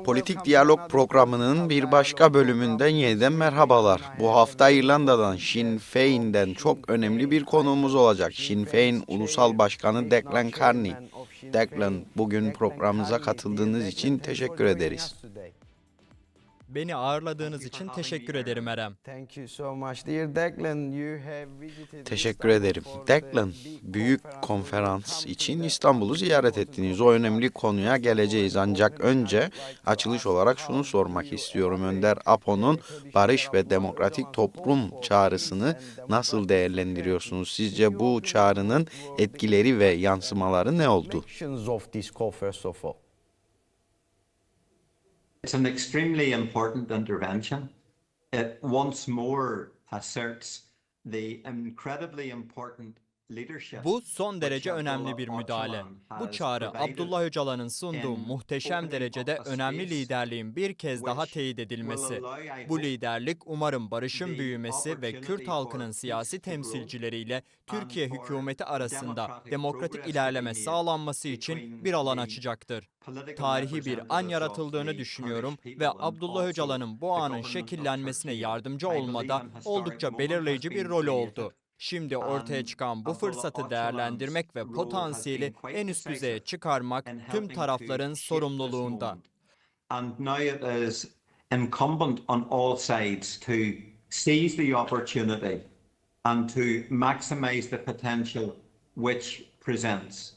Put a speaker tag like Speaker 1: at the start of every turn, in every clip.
Speaker 1: Politik Diyalog programının bir başka bölümünden yeniden merhabalar. Bu hafta İrlanda'dan Sinn Féin'den çok önemli bir konuğumuz olacak. Sinn Féin Ulusal Başkanı Declan Carney. Declan, bugün programımıza katıldığınız için teşekkür ederiz.
Speaker 2: Beni ağırladığınız için teşekkür ederim Erem.
Speaker 1: Teşekkür ederim. Declan, büyük konferans için İstanbul'u ziyaret ettiniz. O önemli konuya geleceğiz. Ancak önce açılış olarak şunu sormak istiyorum. Önder Apo'nun barış ve demokratik toplum çağrısını nasıl değerlendiriyorsunuz? Sizce bu çağrının etkileri ve yansımaları ne oldu?
Speaker 3: It's an extremely important intervention. It once more asserts the incredibly important leadership.
Speaker 2: Bu son derece önemli bir müdahale. Bu çağrı Abdullah Öcalan'ın sunduğu muhteşem derecede önemli liderliğin bir kez daha teyit edilmesi. Bu liderlik umarım barışın büyümesi ve Kürt halkının siyasi temsilcileriyle Türkiye hükümeti arasında demokratik ilerleme sağlanması için bir alan açacaktır. Tarihi bir an yaratıldığını düşünüyorum ve Abdullah Öcalan'ın bu anın şekillenmesine yardımcı olmada oldukça belirleyici bir rolü oldu. Şimdi ortaya çıkan bu fırsatı değerlendirmek ve potansiyeli en üst düzeye çıkarmak tüm tarafların sorumluluğunda.
Speaker 3: And now it is incumbent on all sides to seize the opportunity and to maximize the potential which presents.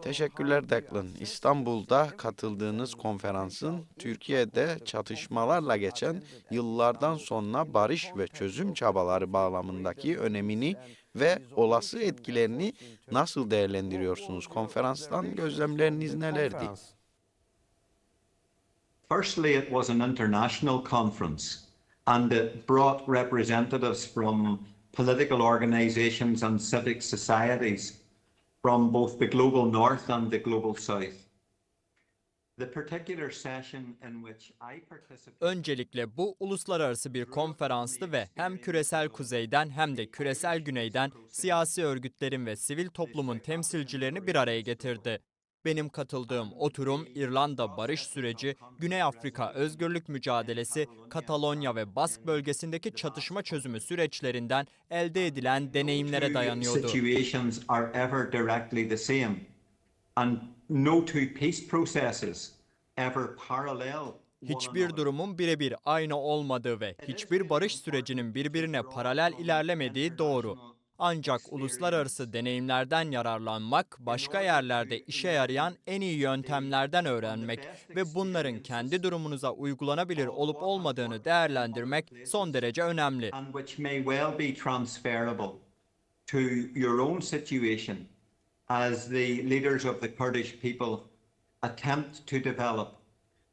Speaker 1: Teşekkürler Declan. İstanbul'da katıldığınız konferansın Türkiye'de çatışmalarla geçen yıllardan sonra barış ve çözüm çabaları bağlamındaki önemini ve olası etkilerini nasıl değerlendiriyorsunuz? Konferanstan gözlemleriniz nelerdi?
Speaker 3: Firstly, it was an international conference and it brought representatives from political organizations and civic societies from both the global north and the global south. The particular session in which I participated...
Speaker 2: Öncelikle bu uluslararası bir konferanstı ve hem küresel kuzeyden hem de küresel güneyden siyasi örgütlerin ve sivil toplumun temsilcilerini bir araya getirdi. Benim katıldığım oturum İrlanda barış süreci, Güney Afrika özgürlük mücadelesi, Katalonya ve Bask bölgesindeki çatışma çözümü süreçlerinden elde edilen deneyimlere dayanıyordu.
Speaker 3: Situations are ever directly the same and no two peace processes ever parallel.
Speaker 2: Hiçbir durumun birebir aynı olmadığı ve hiçbir barış sürecinin birbirine paralel ilerlemediği doğru. Ancak uluslararası deneyimlerden yararlanmak, başka yerlerde işe yarayan en iyi yöntemlerden öğrenmek ve bunların kendi durumunuza uygulanabilir olup olmadığını değerlendirmek son derece önemli.
Speaker 3: And which may well be transferable to your own situation as the leaders of the Kurdish people attempt to develop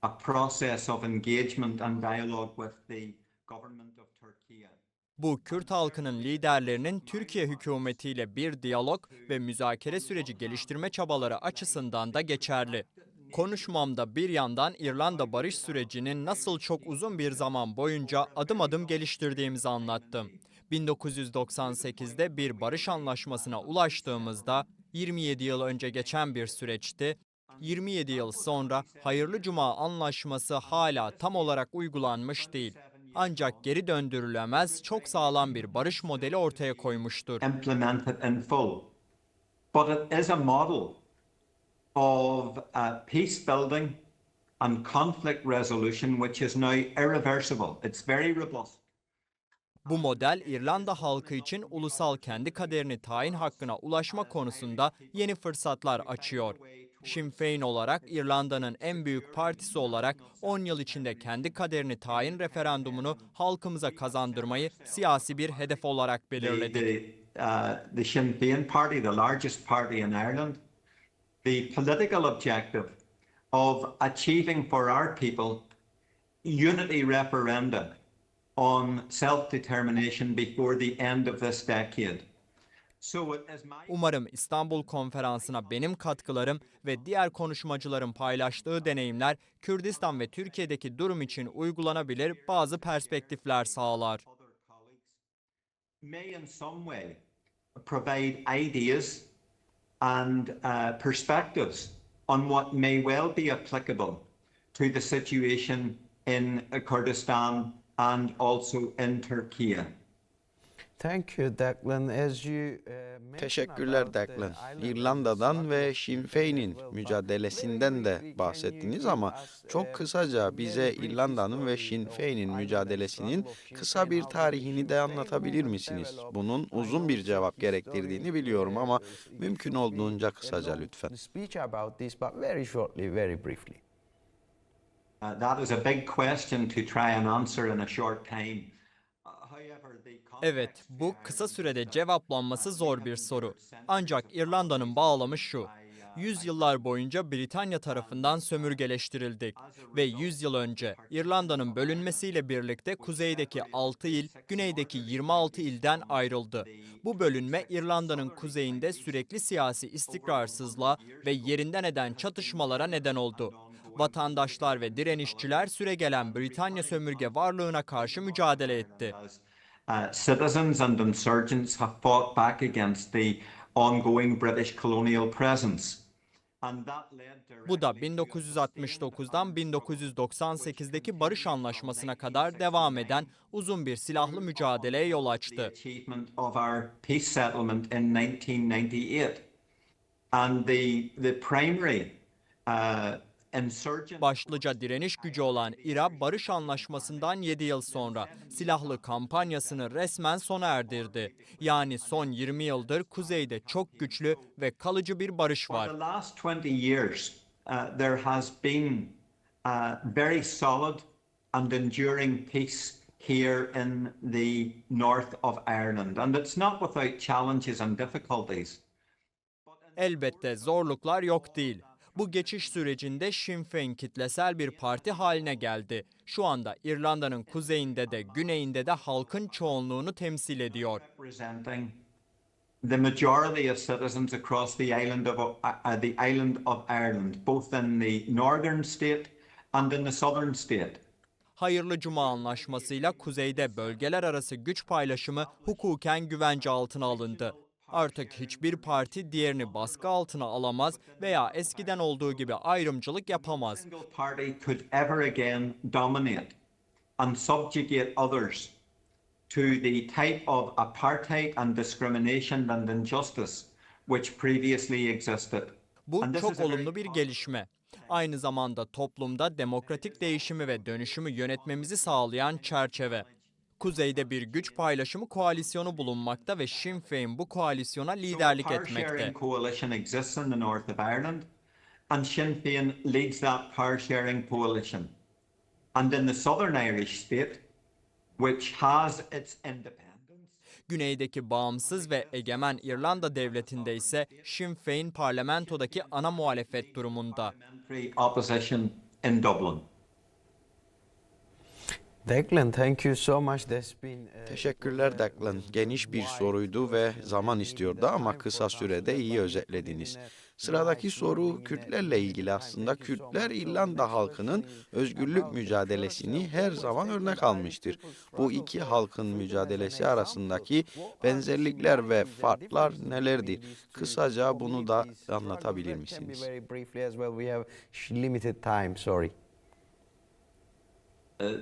Speaker 3: a process of engagement and dialogue with the government of Turkey.
Speaker 2: Bu Kürt halkının liderlerinin Türkiye hükümetiyle bir diyalog ve müzakere süreci geliştirme çabaları açısından da geçerli. Konuşmamda bir yandan İrlanda barış sürecinin nasıl çok uzun bir zaman boyunca adım adım geliştirdiğimizi anlattım. 1998'de bir barış anlaşmasına ulaştığımızda 27 yıl önce geçen bir süreçti. 27 yıl sonra Hayırlı Cuma Anlaşması hala tam olarak uygulanmış değil. Ancak geri döndürülemez çok sağlam bir barış modeli ortaya koymuştur.
Speaker 3: Implemented in full. But it is a model of peace building and conflict resolution which is now irreversible. It's very robust.
Speaker 2: Bu model İrlanda halkı için ulusal kendi kaderini tayin hakkına ulaşma konusunda yeni fırsatlar açıyor. Sinn Féin olarak İrlanda'nın en büyük partisi olarak 10 yıl içinde kendi kaderini tayin referandumunu halkımıza kazandırmayı siyasi bir hedef olarak belirledik.
Speaker 3: The Sinn Féin party, the largest party in Ireland, the political objective of achieving for our people unity referendum on self-determination before the end of this decade.
Speaker 2: Umarım İstanbul Konferansı'na benim katkılarım ve diğer konuşmacıların paylaştığı deneyimler Kürdistan ve Türkiye'deki durum için uygulanabilir bazı perspektifler sağlar.
Speaker 3: May in some way provide ideas and perspectives on what may well be applicable to the situation in Kurdistan and also in Turkey.
Speaker 4: Thank you, Declan. As you mentioned
Speaker 1: Teşekkürler
Speaker 4: about the
Speaker 1: Declan.
Speaker 4: island
Speaker 1: İrlanda'dan ve
Speaker 4: of
Speaker 1: Sinn
Speaker 4: Scotland,
Speaker 1: Féin'in
Speaker 4: well,
Speaker 1: mücadelesinden de
Speaker 4: very
Speaker 1: bahsettiniz
Speaker 4: briefly,
Speaker 1: ama
Speaker 4: can you give
Speaker 1: çok
Speaker 4: us,
Speaker 1: kısaca bize
Speaker 4: very brief
Speaker 1: İrlanda'nın ve
Speaker 4: history
Speaker 1: Sinn
Speaker 4: of
Speaker 1: Féin'in
Speaker 4: Ireland and
Speaker 1: mücadelesinin
Speaker 4: struggle of Sinn
Speaker 1: kısa
Speaker 4: Féin,
Speaker 1: bir
Speaker 4: how did
Speaker 1: tarihini
Speaker 4: Sinn
Speaker 1: de
Speaker 4: Féin
Speaker 1: anlatabilir
Speaker 4: movement
Speaker 1: misiniz?
Speaker 4: develop?
Speaker 1: Bunun
Speaker 4: I
Speaker 1: uzun
Speaker 4: know
Speaker 1: bir
Speaker 4: some
Speaker 1: cevap
Speaker 4: history,
Speaker 1: gerektirdiğini biliyorum ama
Speaker 4: it
Speaker 1: mümkün
Speaker 4: should be
Speaker 1: olduğunca
Speaker 4: a
Speaker 1: kısaca
Speaker 4: long
Speaker 1: lütfen.
Speaker 4: speech about this, but very shortly, very briefly.
Speaker 3: That is a big question to try and answer in a short time.
Speaker 2: Evet, bu kısa sürede cevaplanması zor bir soru. Ancak İrlanda'nın bağlamı şu: yüzyıllar boyunca Britanya tarafından sömürgeleştirildik ve 100 yıl önce İrlanda'nın bölünmesiyle birlikte kuzeydeki 6 il, güneydeki 26 ilden ayrıldı. Bu bölünme İrlanda'nın kuzeyinde sürekli siyasi istikrarsızlığa ve yerinden eden çatışmalara neden oldu. Vatandaşlar ve direnişçiler süregelen Britanya sömürge varlığına karşı mücadele etti.
Speaker 3: Citizens and insurgents have fought back against the ongoing British colonial presence. And that led
Speaker 2: Bu da
Speaker 3: directly to a sustained
Speaker 2: 1969'dan 1998'deki barış anlaşmasına kadar devam eden uzun bir silahlı mücadeleye yol
Speaker 3: the
Speaker 2: açtı.
Speaker 3: achievement of our peace settlement in 1998. And the primary insurgent
Speaker 2: Başlıca direniş gücü olan İRA, barış anlaşmasından 7 yıl sonra silahlı kampanyasını resmen sona erdirdi. Yani son 20 yıldır kuzeyde çok güçlü ve kalıcı bir barış
Speaker 3: For
Speaker 2: var.
Speaker 3: the last 20 years, there has been very solid and enduring peace here in the north of Ireland. And it's not without challenges and difficulties.
Speaker 2: Elbette zorluklar yok değil. Bu geçiş sürecinde Sinn Féin kitlesel bir parti haline geldi. Şu anda İrlanda'nın kuzeyinde de güneyinde de halkın çoğunluğunu temsil ediyor.
Speaker 3: Representing the majority of citizens across the island of Ireland, both in the northern state and in the southern state.
Speaker 2: Hayırlı Cuma Anlaşması'yla kuzeyde bölgeler arası güç paylaşımı hukuken güvence altına alındı. Artık hiçbir parti diğerini baskı altına alamaz veya eskiden olduğu gibi ayrımcılık yapamaz.
Speaker 3: Single party could ever again dominate and subjugate others to the type of apartheid and discrimination and injustice which previously existed.
Speaker 2: Bu
Speaker 3: And this
Speaker 2: çok
Speaker 3: is a very
Speaker 2: olumlu bir gelişme. Aynı zamanda toplumda demokratik değişimi ve dönüşümü yönetmemizi sağlayan çerçeve. Kuzeyde bir güç paylaşımı koalisyonu bulunmakta ve Sinn Féin bu koalisyona liderlik
Speaker 3: So a
Speaker 2: etmekte.
Speaker 3: power-sharing coalition exists in the north of Ireland, and Sinn Féin leads that power-sharing coalition. And in the southern Irish state, which has its independence,
Speaker 2: Güneydeki bağımsız ve egemen İrlanda devletinde ise Sinn Féin parlamentodaki ana muhalefet durumunda.
Speaker 3: parliamentary opposition in Dublin.
Speaker 4: Declan, thank you so much. That's been
Speaker 1: Teşekkürler Declan. Geniş bir soruydu ve zaman istiyordu ama kısa sürede iyi özetlediniz. Sıradaki soru Kürtlerle ilgili aslında. Kürtler İrlanda halkının özgürlük mücadelesini her zaman örnek almıştır. Bu iki halkın mücadelesi arasındaki benzerlikler ve farklar nelerdir? Kısaca bunu da anlatabilir misiniz?
Speaker 4: Very briefly as well. We have limited time. Sorry.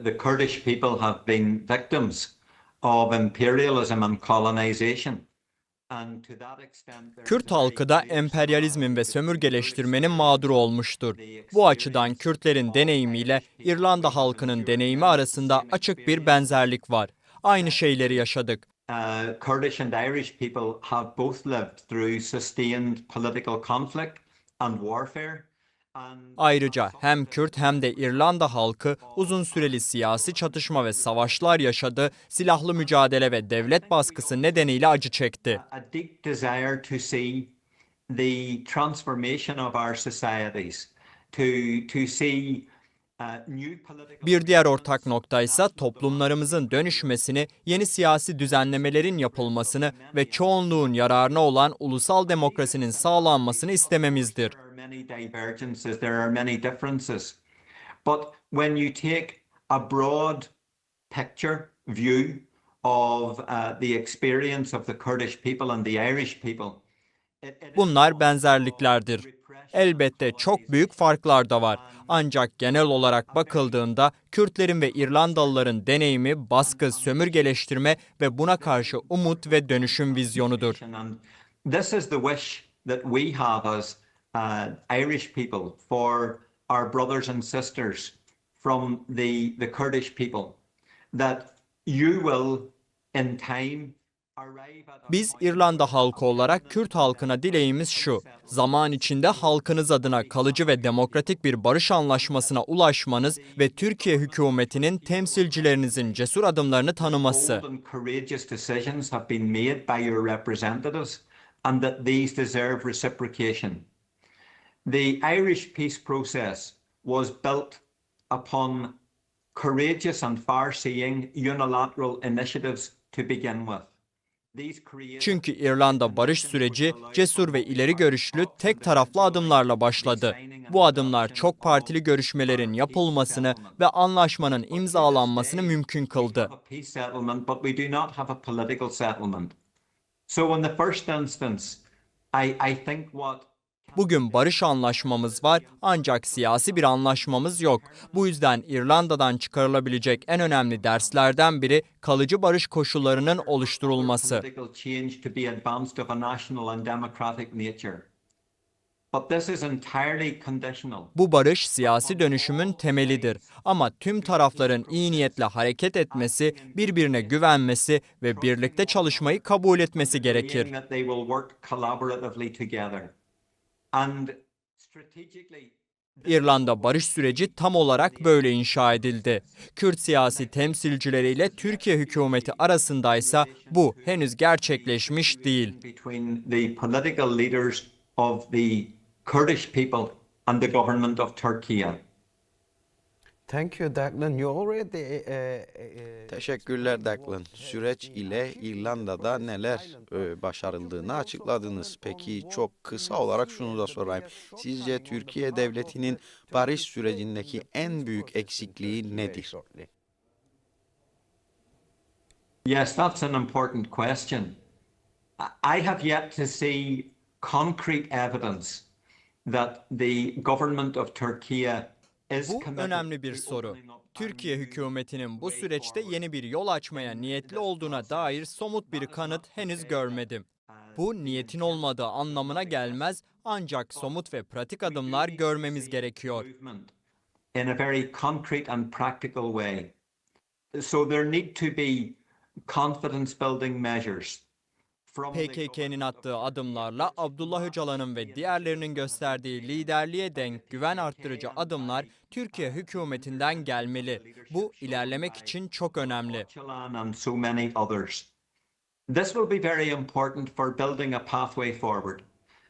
Speaker 3: The Kurdish people have been victims of imperialism and colonization. And to that extent, there is
Speaker 2: Kürt
Speaker 3: a very
Speaker 2: halkı da
Speaker 3: clear
Speaker 2: emperyalizmin ve
Speaker 3: scar
Speaker 2: sömürgeleştirmenin mağduru olmuştur. Bu açıdan Kürtlerin deneyimiyle İrlanda halkının deneyimi arasında açık bir benzerlik var. Aynı şeyleri yaşadık.
Speaker 3: Kurdish and Irish people have both lived through sustained political conflict and warfare.
Speaker 2: Ayrıca hem Kürt hem de İrlanda halkı uzun süreli siyasi çatışma ve savaşlar yaşadı, silahlı mücadele ve devlet baskısı nedeniyle acı çekti.
Speaker 3: A deep desire to see the transformation of our societies, to see new political.
Speaker 2: Bir diğer ortak nokta ise toplumlarımızın dönüşmesini, yeni siyasi düzenlemelerin yapılmasını ve çoğunluğun yararına olan ulusal demokrasinin sağlanmasını istememizdir.
Speaker 3: There are many divergences, there are many differences. But when you take a broad picture view of the experience of the Kurdish people and the Irish people,
Speaker 2: Bunlar benzerliklerdir. Elbette çok büyük farklar da var. Ancak genel olarak bakıldığında Kürtlerin ve İrlandalıların deneyimi baskı, sömürgeleştirme ve buna karşı umut ve dönüşüm vizyonudur.
Speaker 3: This is the wish that we have as Irish people for our brothers and sisters from the Kurdish people, that you will in time arrive at a
Speaker 2: Biz
Speaker 3: point
Speaker 2: İrlanda halkı olarak Kürt halkına dileğimiz şu: zaman içinde halkınız adına kalıcı ve demokratik bir barış anlaşmasına ulaşmanız ve Türkiye hükümetinin temsilcilerinizin cesur adımlarını tanıması.
Speaker 3: bold and courageous decisions have been made by your representatives and that these deserve reciprocation. The Irish peace process was built upon courageous and far-seeing unilateral initiatives to begin with. These created
Speaker 2: Çünkü İrlanda barış süreci cesur ve ileri görüşlü tek taraflı adımlarla başladı. Bu adımlar çok partili görüşmelerin yapılmasını ve anlaşmanın imzalanmasını mümkün kıldı.
Speaker 3: a peace settlement, but we do not have a political settlement. So in the first instance, I think what
Speaker 2: Bugün barış anlaşmamız var ancak siyasi bir anlaşmamız yok. Bu yüzden İrlanda'dan çıkarılabilecek en önemli derslerden biri kalıcı barış koşullarının oluşturulması.
Speaker 3: political change to be advanced of a national and democratic nature. But this is entirely conditional.
Speaker 2: Bu barış siyasi dönüşümün temelidir. Ama tüm tarafların iyi niyetle hareket etmesi, birbirine güvenmesi ve birlikte çalışmayı kabul etmesi gerekir.
Speaker 3: Agreeing that they will work collaboratively together. And strategically,
Speaker 2: İrlanda barış süreci tam olarak böyle inşa edildi. Kürt siyasi temsilcileriyle Türkiye hükümeti arasındaysa bu henüz gerçekleşmiş değil.
Speaker 3: between the political leaders of the Kurdish people and the government of Turkey.
Speaker 4: Thank you, Declan. You already
Speaker 1: Teşekkürler Declan. Süreç ile İrlanda'da neler başarıldığını açıkladınız. Peki çok kısa olarak şunu da sorayım. Sizce Türkiye Devleti'nin barış sürecindeki en büyük eksikliği nedir?
Speaker 3: Yes, that's an important question. I have yet to see concrete evidence that the government of Turkey is
Speaker 2: Bu
Speaker 3: committed
Speaker 2: önemli bir
Speaker 3: to
Speaker 2: soru.
Speaker 3: opening up
Speaker 2: Türkiye
Speaker 3: a new
Speaker 2: hükümetinin bu
Speaker 3: way
Speaker 2: süreçte
Speaker 3: forward.
Speaker 2: yeni bir yol açmaya niyetli olduğuna dair somut bir kanıt henüz görmedim. Bu niyetin olmadığı anlamına gelmez ancak somut ve pratik adımlar görmemiz gerekiyor.
Speaker 3: Movement in a very concrete and practical way. So there need to be confidence building measures from the
Speaker 2: PKK'nin attığı adımlarla Abdullah Öcalan'ın ve diğerlerinin gösterdiği liderliğe denk güven arttırıcı adımlar Türkiye hükümetinden gelmeli. Bu ilerlemek için çok önemli.
Speaker 3: Öcalan and so many others. This will be very important for building a pathway forward.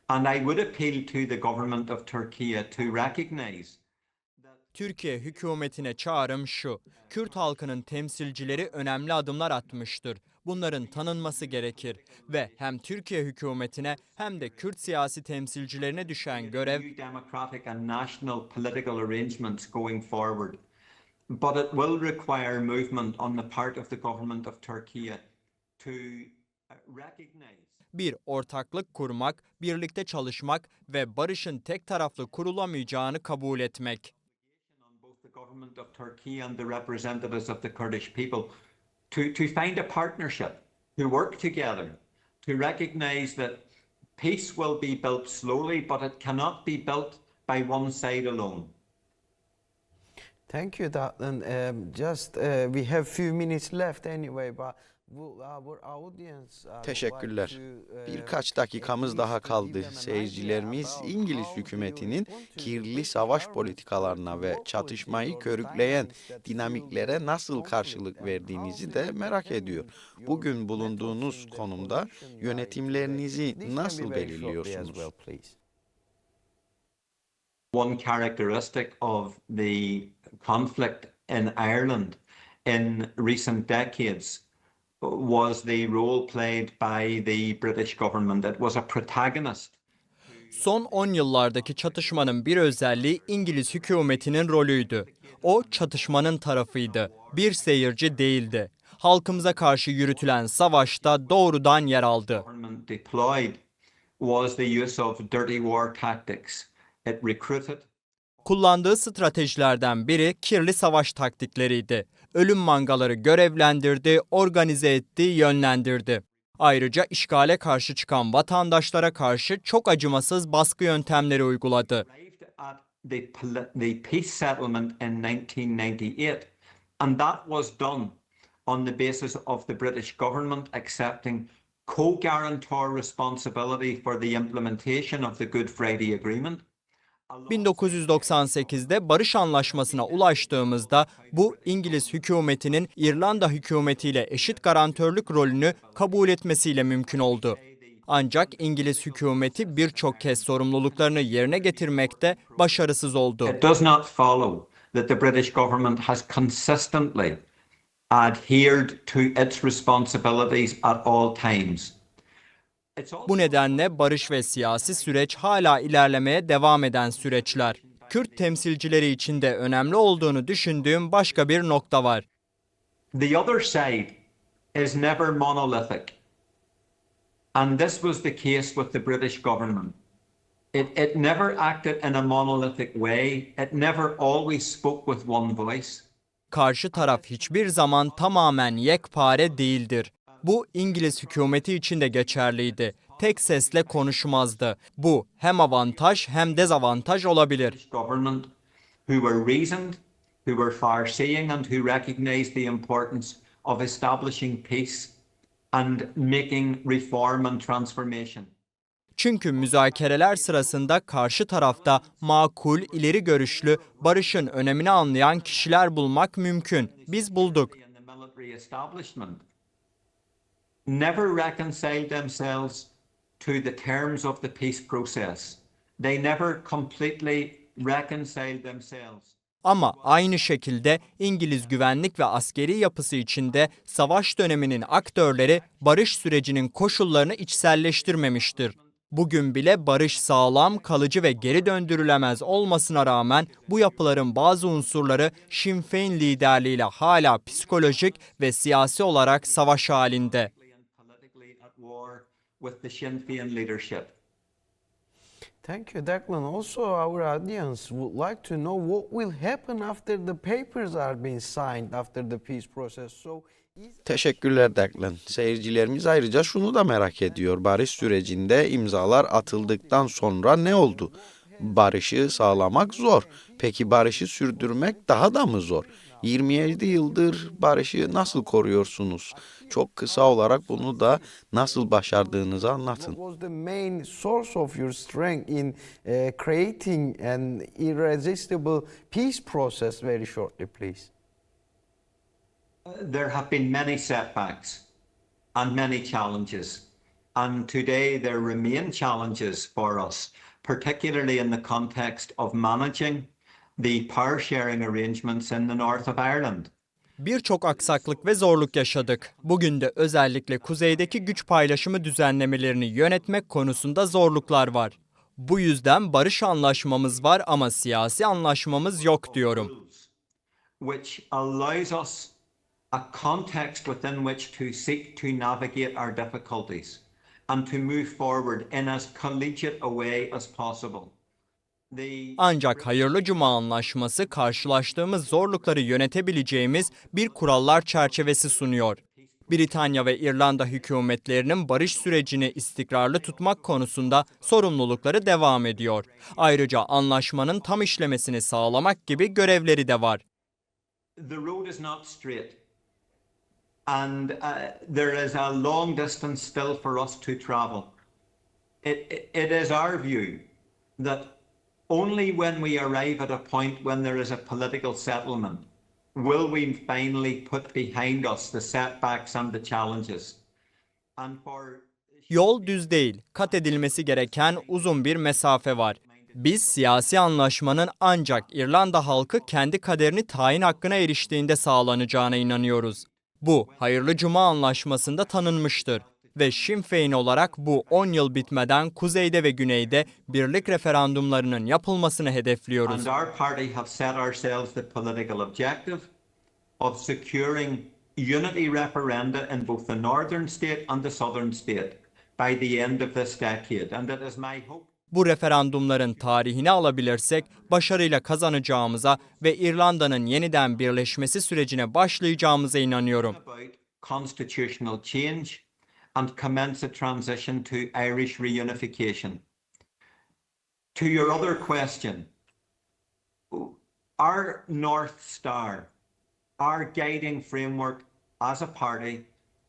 Speaker 3: And I would appeal to the government of Turkey to recognize
Speaker 2: Türkiye hükümetine çağrım şu: Kürt halkının temsilcileri önemli adımlar atmıştır. Bunların tanınması gerekir ve hem Türkiye hükümetine hem de Kürt siyasi temsilcilerine düşen görev
Speaker 3: new democratic and national political arrangements going forward. But it will require movement on the part of the government of Turkey to recognize
Speaker 2: bir ortaklık kurmak, birlikte çalışmak ve barışın tek taraflı kurulamayacağını kabul etmek.
Speaker 3: on both the government of Turkey and the representatives of the Kurdish people to find a partnership, to work together, to recognize that peace will be built slowly, but it cannot be built by one side alone.
Speaker 4: Thank you, Declan. We have few minutes left anyway, but our audience
Speaker 1: Teşekkürler. Birkaç dakikamız daha kaldı. Seyircilerimiz İngiliz hükümetinin kirli savaş politikalarına ve çatışmayı körükleyen dinamiklere nasıl karşılık verdiğinizi de merak ediyor. Bugün bulunduğunuz konumda yönetimlerinizi nasıl belirliyorsunuz?
Speaker 3: One characteristic of the conflict in Ireland in recent decades was the role played by the British government. It was a protagonist.
Speaker 2: Son 10 yıllardaki çatışmanın bir özelliği İngiliz hükümetinin rolüydü. O çatışmanın tarafıydı, bir seyirci değildi. Halkımıza karşı yürütülen savaşta doğrudan yer aldı.
Speaker 3: Government deployed was the use of dirty war tactics, It recruited.
Speaker 2: Kullandığı stratejilerden biri kirli savaş taktikleriydi. Ölüm mangaları görevlendirdi, organize etti, yönlendirdi. Ayrıca işgale karşı çıkan vatandaşlara karşı çok acımasız baskı yöntemleri uyguladı.
Speaker 3: Arrived at the peace settlement in 1998, and that was done on the basis of the British government accepting co-guarantor responsibility for the implementation of the Good Friday Agreement.
Speaker 2: 1998'de barış anlaşmasına ulaştığımızda bu İngiliz hükümetinin İrlanda hükümetiyle eşit garantörlük rolünü kabul etmesiyle mümkün oldu. Ancak İngiliz hükümeti birçok kez sorumluluklarını yerine getirmekte başarısız oldu.
Speaker 3: It does not follow that the British government has consistently adhered to its responsibilities at all times.
Speaker 2: Bu nedenle barış ve siyasi süreç hala ilerlemeye devam eden süreçler. Kürt temsilcileri için de önemli olduğunu düşündüğüm başka bir nokta var.
Speaker 3: The other side is never monolithic. And this was the case with the British government. It never acted in a monolithic way. It never always spoke with one voice.
Speaker 2: Karşı taraf hiçbir zaman tamamen yekpare değildir. Bu İngiliz hükümeti için de geçerliydi. Tek sesle konuşmazdı. Bu hem avantaj hem dezavantaj olabilir.
Speaker 3: British government who were reasoned, who were far-seeing and who recognized the importance of establishing peace and making reform and transformation.
Speaker 2: Çünkü müzakereler sırasında karşı tarafta makul, ileri görüşlü, barışın önemini anlayan kişiler bulmak mümkün. Biz bulduk.
Speaker 3: In the military establishment never reconciled themselves to the terms of the peace process. They never completely reconciled themselves.
Speaker 2: Ama aynı şekilde İngiliz güvenlik ve askeri yapısı içinde savaş döneminin aktörleri barış sürecinin koşullarını içselleştirmemiştir. Bugün bile barış sağlam, kalıcı ve geri döndürülemez olmasına rağmen bu yapıların bazı unsurları Sinn Féin liderliğiyle hala psikolojik ve siyasi olarak savaş halinde.
Speaker 3: And politically at war with the Sinn Féin leadership.
Speaker 4: Thank you, Declan. Also, our audience would like to know what will happen after the papers are being signed after the peace process. So,
Speaker 1: Teşekkürler Declan. Seyircilerimiz ayrıca şunu da merak ediyor. Barış sürecinde imzalar atıldıktan sonra ne oldu? Barışı sağlamak zor. Peki barışı sürdürmek daha da mı zor? 27 yıldır barışı nasıl koruyorsunuz? Çok kısa olarak bunu da nasıl başardığınızı anlatın.
Speaker 4: what was the main source of your strength in creating an irresistible peace process? Very shortly, please.
Speaker 3: There have been many setbacks and many challenges. And today there remain challenges for us, particularly in the context of managing the power sharing arrangements in the north of Ireland.
Speaker 2: Birçok aksaklık ve zorluk yaşadık. Bugün de özellikle kuzeydeki güç paylaşımı düzenlemelerini yönetmek konusunda zorluklar var. Bu yüzden barış anlaşmamız var ama siyasi anlaşmamız yok diyorum.
Speaker 3: Which allows us a context within which to seek to navigate our difficulties and to move forward in as collegiate a way as possible.
Speaker 2: Ancak Hayırlı Cuma Anlaşması karşılaştığımız zorlukları yönetebileceğimiz bir kurallar çerçevesi sunuyor. Britanya ve İrlanda hükümetlerinin barış sürecini istikrarlı tutmak konusunda sorumlulukları devam ediyor. Ayrıca anlaşmanın tam işlemesini sağlamak gibi görevleri de var.
Speaker 3: The road is not straight. And there is a long distance still for us to travel. It is our view that only when we arrive at a point when there is a political settlement will we finally put behind us the setbacks and the challenges. And for
Speaker 2: Yol düz değil, kat edilmesi gereken uzun bir mesafe var. Biz siyasi anlaşmanın ancak İrlanda halkı kendi kaderini tayin hakkına eriştiğinde sağlanacağına inanıyoruz. Bu, Hayırlı Cuma Anlaşması'nda tanınmıştır. Ve Sinn Féin olarak bu 10 yıl bitmeden kuzeyde ve güneyde birlik referandumlarının yapılmasını hedefliyoruz.
Speaker 3: And our party have set ourselves the political objective of securing unity referenda in both the northern state and the southern state by the end of this decade. And it is my hope
Speaker 2: Bu referandumların tarihini alabilirsek başarıyla kazanacağımıza ve İrlanda'nın yeniden birleşmesi sürecine başlayacağımıza inanıyorum.
Speaker 3: About constitutional change and commence a transition to Irish reunification. To your other question, our North Star, our guiding framework as a party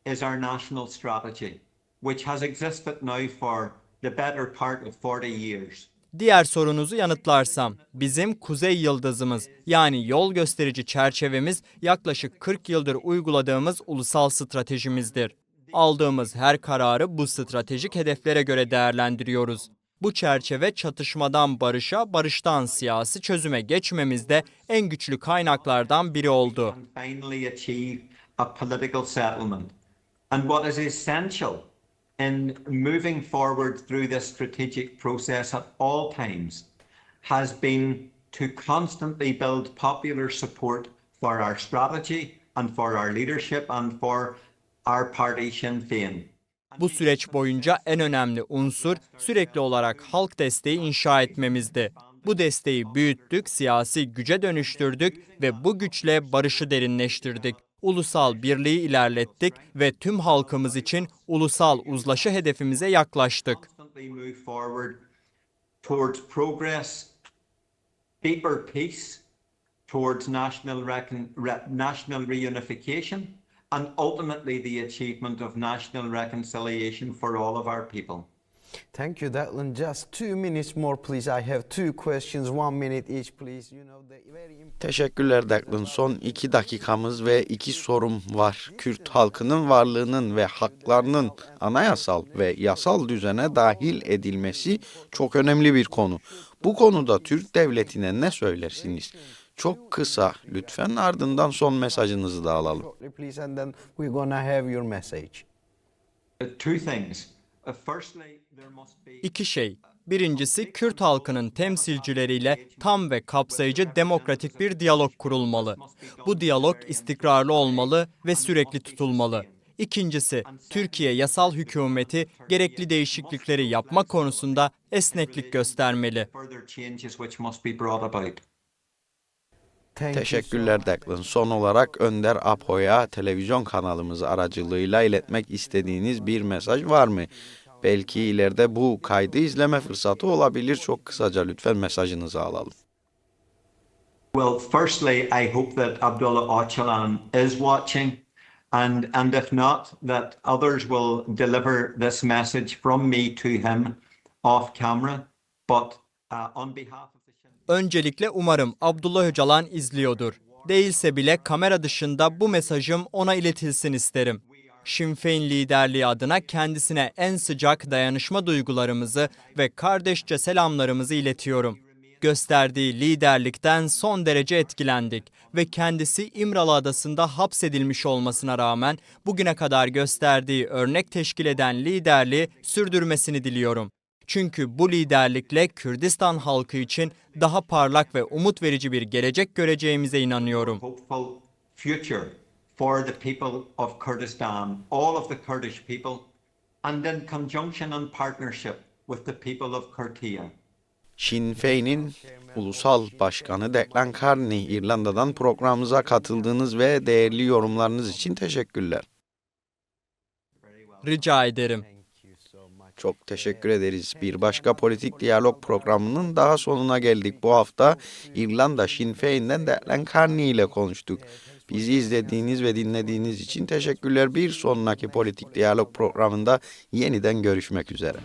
Speaker 3: is our national strategy, which has existed now for the better part of 40 years.
Speaker 2: Diğer sorunuzu yanıtlarsam, bizim kuzey yıldızımız yani yol gösterici çerçevemiz yaklaşık 40 yıldır uyguladığımız ulusal stratejimizdir. Aldığımız her kararı bu stratejik hedeflere göre değerlendiriyoruz. Bu çerçeve çatışmadan barışa, barıştan siyasi çözüme geçmemizde en güçlü kaynaklardan biri oldu.
Speaker 3: And finally achieve a political settlement. And what is essential in moving forward through this strategic process at all times has been to constantly build popular support for our strategy and for our leadership and for our party Sinn Féin.
Speaker 2: Bu süreç boyunca en önemli unsur sürekli olarak halk desteği inşa etmemizdi. Bu desteği büyüttük, siyasi güce dönüştürdük ve bu güçle barışı derinleştirdik. Ulusal birliği ilerlettik ve tüm halkımız için ulusal uzlaşı hedefimize yaklaştık.
Speaker 3: Constantly move forward towards progress, deeper peace, towards national reunification, and ultimately the achievement of national reconciliation for all of our people.
Speaker 4: Thank you, Declan. Just 2 minutes more, please. I have 2 questions, 1 minute each, please. You know, the very important...
Speaker 1: Teşekkürler Declan. Son 2 dakikamız ve 2 sorum var. Kürt halkının varlığının ve haklarının anayasal ve yasal düzene dahil edilmesi çok önemli bir konu. Bu konuda Türk devletine ne söylersiniz? Çok kısa lütfen, ardından son mesajınızı da alalım.
Speaker 4: Please, and then we're gonna have your message.
Speaker 3: Two things. Firstly, there must be...
Speaker 2: İki şey. Birincisi, Kürt halkının temsilcileriyle tam ve kapsayıcı demokratik bir diyalog kurulmalı. Bu diyalog istikrarlı olmalı ve sürekli tutulmalı. İkincisi, Türkiye yasal hükümeti gerekli değişiklikleri yapma konusunda esneklik göstermeli.
Speaker 3: Further changes which must be brought about.
Speaker 4: Thank you so
Speaker 1: Teşekkürler Declan. Son olarak Önder Apo'ya televizyon kanalımız aracılığıyla iletmek istediğiniz bir mesaj var mı? Belki ileride bu kaydı izleme fırsatı olabilir. Çok kısaca lütfen mesajınızı alalım.
Speaker 3: Well, firstly, I hope that Abdullah Öcalan is watching, and if not, that others will deliver this message from me to him off camera. But on behalf of the
Speaker 2: Öncelikle umarım Abdullah Öcalan izliyordur. Değilse bile kamera dışında bu mesajım ona iletilsin isterim. Sinn Féin liderliği adına kendisine en sıcak dayanışma duygularımızı ve kardeşçe selamlarımızı iletiyorum. Gösterdiği liderlikten son derece etkilendik ve kendisi İmralı Adası'nda hapsedilmiş olmasına rağmen bugüne kadar gösterdiği örnek teşkil eden liderliği sürdürmesini diliyorum. Çünkü bu liderlikle Kürdistan halkı için daha parlak ve umut verici bir gelecek göreceğimize inanıyorum.
Speaker 3: hopeful future for the people of Kurdistan, all of the Kurdish people, and in conjunction and partnership with the people of Kurtia.
Speaker 1: Sinn Féin'in ulusal başkanı Declan Carney, İrlanda'dan programımıza katıldığınız ve değerli yorumlarınız için teşekkürler.
Speaker 2: Rica ederim.
Speaker 1: Çok teşekkür ederiz. Bir başka politik diyalog programının daha sonuna geldik. Bu hafta İrlanda Sinn Féin'den Declan Carney ile konuştuk. Bizi izlediğiniz ve dinlediğiniz için teşekkürler. Bir sonraki politik diyalog programında yeniden görüşmek üzere.